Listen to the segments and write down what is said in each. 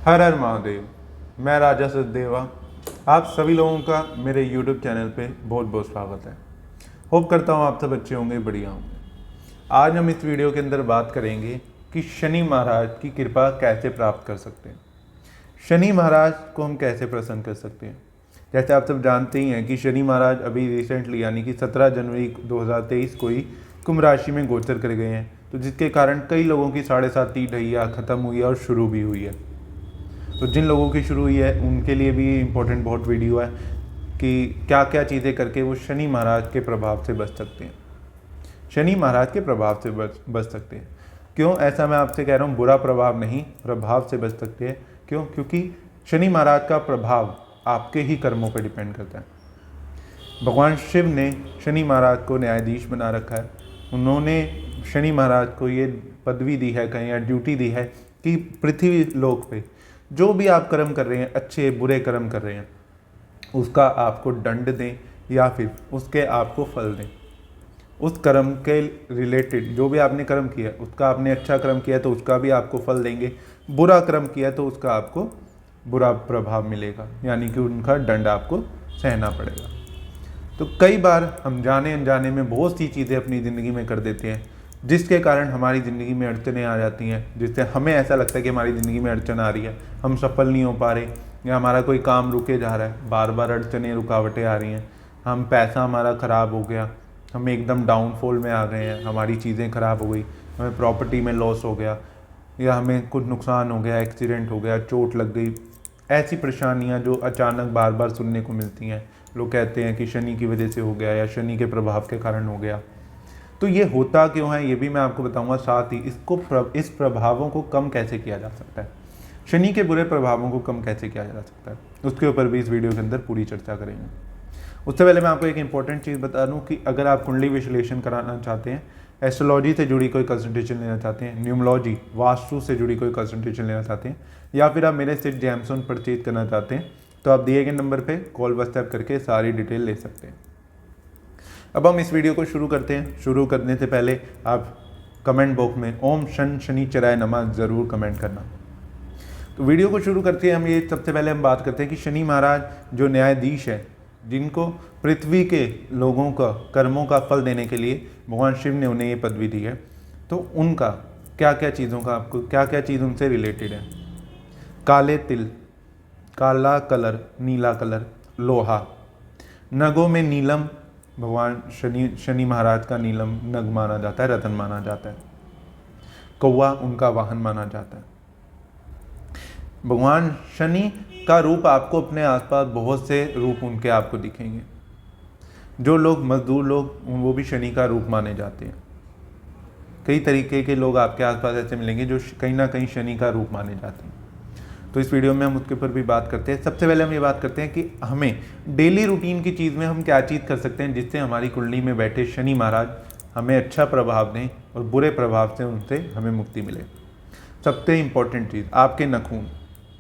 हर हर महादेव। मैं राजा सचदेवा, आप सभी लोगों का मेरे YouTube चैनल पे बहुत बहुत स्वागत है। होप करता हूँ आप सब अच्छे होंगे, बढ़िया होंगे। आज हम इस वीडियो के अंदर बात करेंगे कि शनि महाराज की कृपा कैसे प्राप्त कर सकते हैं। शनि महाराज को हम कैसे प्रसन्न कर सकते हैं। जैसे आप सब जानते ही हैं कि शनि महाराज अभी रिसेंटली यानी कि 17 जनवरी 2023 को ही कुंभ राशि में गोचर कर गए हैं, तो जिसके कारण कई लोगों की 7.5 ढैया ख़त्म हुई है और शुरू भी हुई है। तो जिन लोगों की शुरू हुई है उनके लिए भी इम्पोर्टेंट बहुत वीडियो है कि क्या क्या चीज़ें करके वो शनि महाराज के प्रभाव से बच सकते हैं। शनि महाराज के प्रभाव से बच सकते हैं। क्यों ऐसा मैं आपसे कह रहा हूँ, बुरा प्रभाव नहीं, प्रभाव से बच सकते हैं। क्यों? क्योंकि शनि महाराज का प्रभाव आपके ही कर्मों पर डिपेंड करता है। भगवान शिव ने शनि महाराज को न्यायाधीश बना रखा है। उन्होंने शनि महाराज को ये पदवी दी है, कहीं या ड्यूटी दी है कि पृथ्वी लोक पे जो भी आप कर्म कर रहे हैं, अच्छे बुरे कर्म कर रहे हैं, उसका आपको दंड दें या फिर उसके आपको फल दें। उस कर्म के रिलेटेड जो भी आपने कर्म किया, उसका आपने अच्छा कर्म किया तो उसका भी आपको फल देंगे, बुरा कर्म किया तो उसका आपको बुरा प्रभाव मिलेगा, यानी कि उनका दंड आपको सहना पड़ेगा। तो कई बार हम जाने अनजाने में बहुत सी चीज़ें अपनी ज़िंदगी में कर देते हैं जिसके कारण हमारी ज़िंदगी में अड़चनें आ जाती हैं, जिससे हमें ऐसा लगता है कि हमारी ज़िंदगी में अड़चन आ रही है, हम सफल नहीं हो पा रहे, या हमारा कोई काम रुके जा रहा है, बार बार अड़चनें रुकावटें आ रही हैं, हम पैसा हमारा ख़राब हो गया, हम एकदम डाउनफॉल में आ गए हैं, हमारी चीज़ें ख़राब हो गई, हमें प्रॉपर्टी में लॉस हो गया, या हमें कुछ नुकसान हो गया, एक्सीडेंट हो गया, चोट लग गई। ऐसी परेशानियां जो अचानक बार बार सुनने को मिलती हैं, लोग कहते हैं कि शनि की वजह से हो गया या शनि के प्रभाव के कारण हो गया। तो ये होता क्यों है ये भी मैं आपको बताऊंगा, साथ ही इस प्रभावों को कम कैसे किया जा सकता है, शनि के बुरे प्रभावों को कम कैसे किया जा सकता है, उसके ऊपर भी इस वीडियो के अंदर पूरी चर्चा करेंगे। उससे पहले मैं आपको एक इंपॉर्टेंट चीज़ बता दूं कि अगर आप कुंडली विश्लेषण कराना चाहते हैं, एस्ट्रोलॉजी से जुड़ी कोई कंसल्टेशन लेना चाहते हैं, न्यूमोलॉजी वास्तु से जुड़ी कोई कंसल्टेशन लेना चाहते हैं, या फिर आप मेरे से जेमस्टोन परचेज करना चाहते हैं, तो आप दिए गए नंबर पे कॉल व्हाट्सएप करके सारी डिटेल ले सकते हैं। अब हम इस वीडियो को शुरू करते हैं। शुरू करने से पहले आप कमेंट बॉक्स में ओम शन शनिचराय नमः ज़रूर कमेंट करना। तो वीडियो को शुरू करते हैं। सबसे पहले हम बात करते हैं कि शनि महाराज जो न्यायाधीश है, जिनको पृथ्वी के लोगों का कर्मों का फल देने के लिए भगवान शिव ने उन्हें ये पदवी दी है, तो उनका क्या क्या चीज़ों का आपको क्या क्या चीज़ उनसे रिलेटेड है। काले तिल, काला कलर, नीला कलर, लोहा, नगों में नीलम, भगवान शनि महाराज का नीलम नग माना जाता है, रतन माना जाता है। कौवा उनका वाहन माना जाता है। भगवान शनि का रूप आपको अपने आसपास बहुत से रूप उनके आपको दिखेंगे। जो लोग मजदूर लोग, वो भी शनि का रूप माने जाते हैं। कई तरीके के लोग आपके आसपास ऐसे मिलेंगे जो कहीं ना कहीं शनि का रूप माने जाते हैं। तो इस वीडियो में हम उसके ऊपर भी बात करते हैं। सबसे पहले हम ये बात करते हैं कि हमें डेली रूटीन की चीज़ में हम क्या चीज़ कर सकते हैं जिससे हमारी कुंडली में बैठे शनि महाराज हमें अच्छा प्रभाव दें और बुरे प्रभाव से उनसे हमें मुक्ति मिले। सबसे इम्पोर्टेंट चीज़, आपके नखून।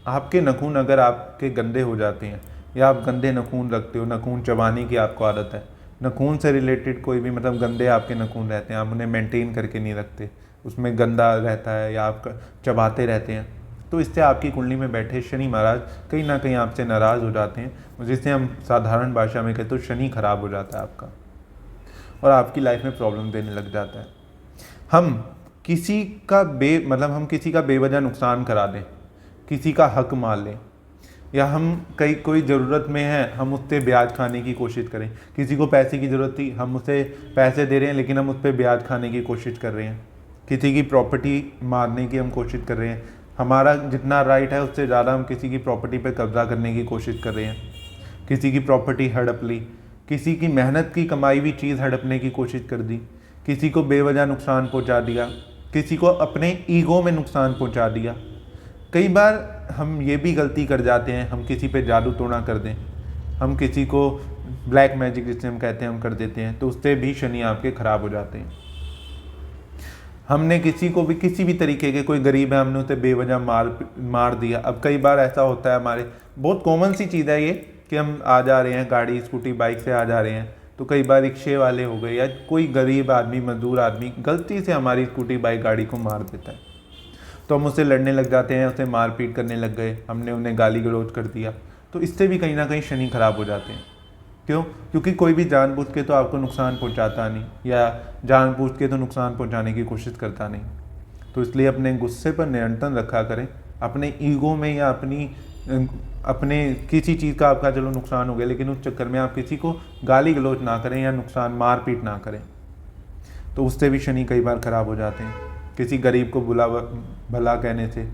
आपके नखून अगर आपके गंदे हो जाते हैं या आप गंदे नखून रखते हो, नखून चबाने की आपको आदत है, नखून से रिलेटेड कोई भी मतलब गंदे आपके नखून रहते हैं, आप उन्हें मेंटेन करके नहीं रखते, उसमें गंदा रहता है या आप चबाते रहते हैं, तो इससे आपकी कुंडली में बैठे शनि महाराज कहीं ना कहीं आपसे नाराज़ हो जाते हैं, जिससे हम साधारण भाषा में कहते तो शनि खराब हो जाता है आपका और आपकी लाइफ में प्रॉब्लम देने लग जाता है। हम किसी का बेवजह नुकसान करा दें, किसी का हक मार लें, या हम कोई ज़रूरत में है हम उससे ब्याज खाने की कोशिश करें। किसी को पैसे की ज़रूरत थी, हम उसे पैसे दे रहे हैं लेकिन हम उस पर ब्याज खाने की कोशिश कर रहे हैं। किसी की प्रॉपर्टी मारने की हम कोशिश कर रहे हैं, हमारा जितना राइट है उससे ज़्यादा हम किसी की प्रॉपर्टी पे कब्जा करने की कोशिश कर रहे हैं। किसी की प्रॉपर्टी हड़प ली, किसी की मेहनत की कमाई हुई चीज़ हड़पने की कोशिश कर दी, किसी को बेवजह नुकसान पहुंचा दिया, किसी को अपने ईगो में नुकसान पहुंचा दिया। कई बार हम ये भी गलती कर जाते हैं, हम किसी पे जादू टोना कर दें, हम किसी को ब्लैक मैजिक जिसे हम कहते हैं हम कर देते हैं, तो उससे भी शनि आपके ख़राब हो जाते हैं। हमने किसी को भी किसी भी तरीके के, कोई गरीब है हमने उसे बेवजह मार दिया। अब कई बार ऐसा होता है, हमारे बहुत कॉमन सी चीज़ है ये कि हम आ जा रहे हैं गाड़ी स्कूटी बाइक से आ जा रहे हैं, तो कई बार रिक्शे वाले हो गए या कोई गरीब आदमी मजदूर आदमी गलती से हमारी स्कूटी बाइक गाड़ी को मार देता है। तो हम उससे लड़ने लग जाते हैं, उससे मारपीट करने लग गए, हमने उन्हें गाली गलौज कर दिया, तो इससे भी कहीं ना कहीं शनि खराब हो जाते हैं। क्यों? क्योंकि कोई भी जानबूझ के तो आपको नुकसान पहुंचाता नहीं, या जानबूझ के तो नुकसान पहुंचाने की कोशिश करता नहीं। तो इसलिए अपने गुस्से पर नियंत्रण रखा करें। अपने ईगो में या अपने किसी चीज़ का आपका चलो नुकसान हो गया, लेकिन उस चक्कर में आप किसी को गाली गलौज ना करें या नुकसान मारपीट ना करें, तो उससे भी शनि कई बार खराब हो जाते हैं। किसी गरीब को भला कहने से,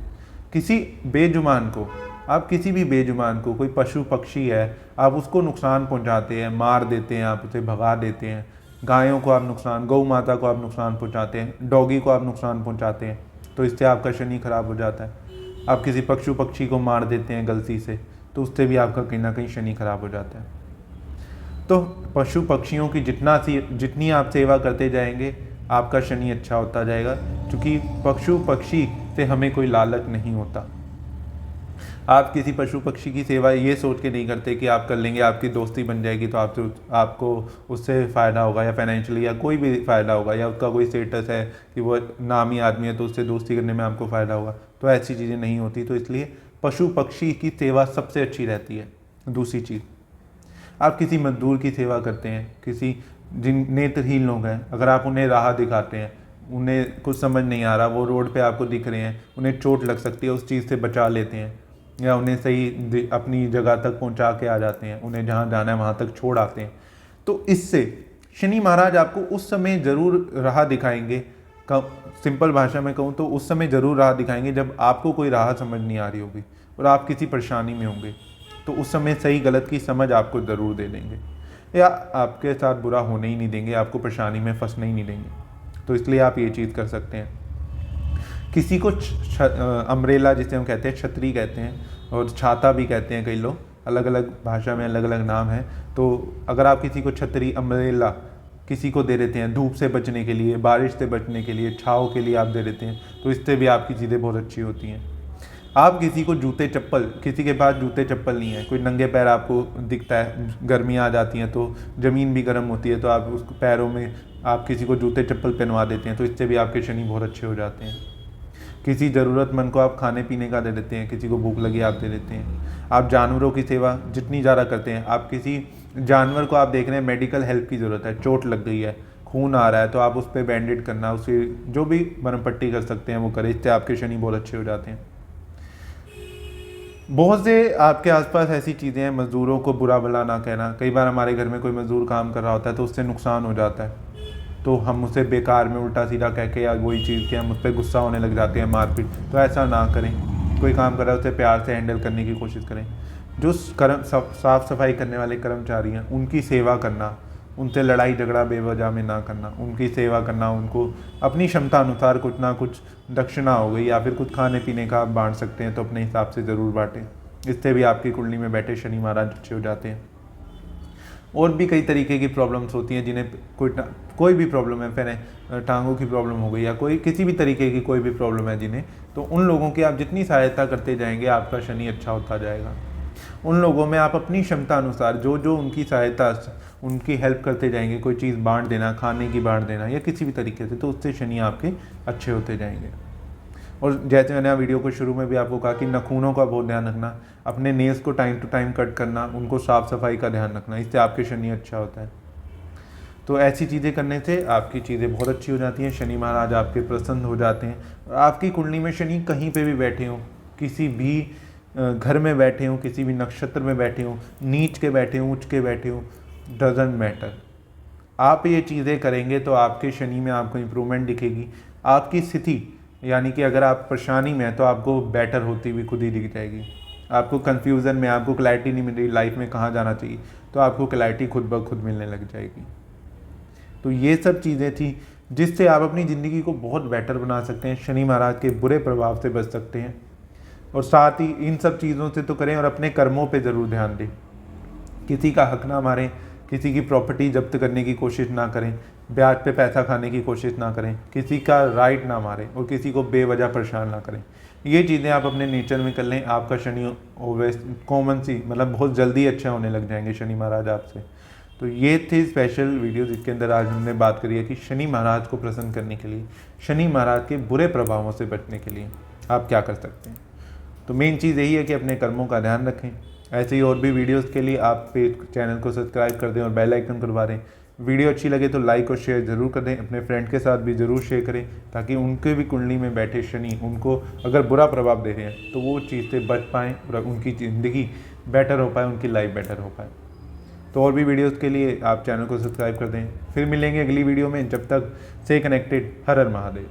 किसी बेजुबान को, आप किसी भी बेजुबान को, कोई पशु पक्षी है, आप उसको नुकसान पहुंचाते हैं, मार देते हैं, आप उसे भगा देते हैं, गायों को आप नुकसान, गौ माता को आप नुकसान पहुंचाते हैं, डॉगी को आप नुकसान पहुंचाते हैं, तो इससे आपका शनि खराब हो जाता है। आप किसी पशु पक्षी को मार देते हैं गलती से, तो उससे भी आपका कहीं ना कहीं शनि खराब हो जाता है। तो पशु पक्षियों की जितनी आप सेवा करते जाएंगे, आपका शनि अच्छा होता जाएगा, क्योंकि पशु पक्षी से हमें कोई लालच नहीं होता। आप किसी पशु पक्षी की सेवा ये सोच के नहीं करते कि आप कर लेंगे, आपकी दोस्ती बन जाएगी तो आपको उससे फ़ायदा होगा, या फाइनेंशियली या कोई भी फ़ायदा होगा, या उसका कोई स्टेटस है कि वो नामी आदमी है तो उससे दोस्ती करने में आपको फ़ायदा होगा। तो ऐसी चीज़ें नहीं होती। तो इसलिए पशु पक्षी की सेवा सबसे अच्छी रहती है। दूसरी चीज़, आप किसी मजदूर की सेवा करते हैं, किसी जिन नेत्रहीन लोग हैं, अगर आप उन्हें राह दिखाते हैं, उन्हें कुछ समझ नहीं आ रहा, वो रोड पे आपको दिख रहे हैं, उन्हें चोट लग सकती है, उस चीज़ से बचा लेते हैं, या उन्हें सही अपनी जगह तक पहुंचा के आ जाते हैं, उन्हें जहां जाना है वहां तक छोड़ आते हैं, तो इससे शनि महाराज आपको उस समय ज़रूर राह दिखाएंगे। सिंपल भाषा में कहूँ तो उस समय ज़रूर राह दिखाएंगे जब आपको कोई राह समझ नहीं आ रही होगी और आप किसी परेशानी में होंगे, तो उस समय सही गलत की समझ आपको ज़रूर दे देंगे, या आपके साथ बुरा होने ही नहीं देंगे, आपको परेशानी में फंसने ही नहीं देंगे। तो इसलिए आप ये चीज़ कर सकते हैं। किसी को अम्ब्रेला जिसे हम कहते हैं, छतरी कहते हैं, और छाता भी कहते हैं कई लोग, अलग अलग भाषा में अलग अलग नाम है। तो अगर आप किसी को छतरी, अम्ब्रेला किसी को दे देते हैं धूप से बचने के लिए, बारिश से बचने के लिए, छाँव के लिए आप दे देते हैं, तो इससे भी आपकी चीज़ें बहुत अच्छी होती हैं। आप किसी को जूते चप्पल, किसी के पास जूते चप्पल नहीं है, कोई नंगे पैर आपको दिखता है, गर्मियाँ आ जाती हैं तो ज़मीन भी गर्म होती है, तो आप उस पैरों में आप किसी को जूते चप्पल पहनवा देते हैं, तो इससे भी आपके शनि बहुत अच्छे हो जाते हैं। किसी ज़रूरतमंद को आप खाने पीने का दे देते हैं, किसी को भूख लगी आप दे देते हैं। आप जानवरों की सेवा जितनी ज़्यादा करते हैं, आप किसी जानवर को आप देख रहे हैं मेडिकल हेल्प की ज़रूरत है, चोट लग गई है, खून आ रहा है, तो आप उस पर बैंडेड करना, उसे जो भी मरहम पट्टी कर सकते हैं वो करें, इससे आपके शनि बहुत अच्छे हो जाते हैं। बहुत से आपके आसपास ऐसी चीज़ें हैं, मज़दूरों को बुरा भला ना कहना। कई बार हमारे घर में कोई मज़दूर काम कर रहा होता है तो उससे नुकसान हो जाता है, तो हम उसे बेकार में उल्टा सीधा कह के या वही चीज़ के हम उस पर गुस्सा होने लग जाते हैं, मारपीट। तो ऐसा ना करें। कोई काम कर रहा है उसे प्यार से हैंडल करने की कोशिश करें। जो साफ़ सफाई करने वाले कर्मचारी हैं उनकी सेवा करना, उनसे लड़ाई झगड़ा बेवजह में ना करना, उनकी सेवा करना, उनको अपनी क्षमता अनुसार कुछ ना कुछ दक्षिणा हो गई या फिर कुछ खाने पीने का आप बांट सकते हैं तो अपने हिसाब से ज़रूर बांटें। इससे भी आपकी कुंडली में बैठे शनि महाराज अच्छे हो जाते हैं। और भी कई तरीके की प्रॉब्लम्स होती हैं जिन्हें कोई भी प्रॉब्लम है, फिर टांगों की प्रॉब्लम हो गई या कोई किसी भी तरीके की कोई भी प्रॉब्लम है जिन्हें, तो उन लोगों की आप जितनी सहायता करते जाएंगे आपका शनि अच्छा होता जाएगा। उन लोगों में आप अपनी क्षमता अनुसार जो जो उनकी सहायता, उनकी हेल्प करते जाएंगे, कोई चीज़ बांट देना, खाने की बांट देना या किसी भी तरीके से, तो उससे शनि आपके अच्छे होते जाएंगे। और जैसे मैंने वीडियो को शुरू में भी आपको कहा कि नाखूनों का बहुत ध्यान रखना, अपने नेल्स को टाइम टू टाइम कट करना, उनको साफ़ सफाई का ध्यान रखना, इससे आपके शनि अच्छा होता है। तो ऐसी चीज़ें करने से आपकी चीज़ें बहुत अच्छी हो जाती हैं, शनि महाराज आपके प्रसन्न हो जाते हैं। और आपकी कुंडली में शनि कहीं पे भी बैठे हों, किसी भी घर में बैठे हों, किसी भी नक्षत्र में बैठे हों, नीच के बैठे हों, उच्च के बैठे हों, डजेंट मैटर, आप ये चीज़ें करेंगे तो आपके शनि में आपको इम्प्रूवमेंट दिखेगी। आपकी स्थिति यानी कि अगर आप परेशानी में हैं तो आपको बेटर होती हुई खुद ही दिख जाएगी। आपको कन्फ्यूज़न में, आपको क्लैरिटी नहीं मिल रही लाइफ में कहाँ जाना चाहिए, तो आपको क्लैरिटी खुद ब खुद मिलने लग जाएगी। तो ये सब चीज़ें थी जिससे आप अपनी ज़िंदगी को बहुत बेटर बना सकते हैं, शनि महाराज के बुरे प्रभाव से बच सकते हैं। और साथ ही इन सब चीज़ों से तो करें और अपने कर्मों पे ज़रूर ध्यान दें। किसी का हक ना मारें, किसी की प्रॉपर्टी जब्त करने की कोशिश ना करें, ब्याज पे पैसा खाने की कोशिश ना करें, किसी का राइट ना मारें और किसी को बेवजह परेशान ना करें। ये चीज़ें आप अपने नेचर में कर लें, आपका शनि ओवेस कॉमन सी मतलब बहुत जल्दी अच्छा होने लग जाएंगे शनि महाराज आपसे। तो ये थी स्पेशल वीडियो जिसके अंदर आज हमने बात करी है कि शनि महाराज को प्रसन्न करने के लिए, शनि महाराज के बुरे प्रभावों से बचने के लिए आप क्या कर सकते हैं। तो मेन चीज़ यही है कि अपने कर्मों का ध्यान रखें। ऐसे ही और भी वीडियोस के लिए आप चैनल को सब्सक्राइब कर दें और बेल आइकन करवा दें। वीडियो अच्छी लगे तो लाइक और शेयर ज़रूर कर दें, अपने फ्रेंड के साथ भी ज़रूर शेयर करें, ताकि उनके भी कुंडली में बैठे शनि उनको अगर बुरा प्रभाव दे रहे हैं तो वो चीज़ से बच पाएँ और उनकी ज़िंदगी बेटर हो पाए, उनकी लाइफ बेटर हो पाए। तो और भी वीडियोस के लिए आप चैनल को सब्सक्राइब कर दें। फिर मिलेंगे अगली वीडियो में, जब तक से कनेक्टेड। हर हर महादेव।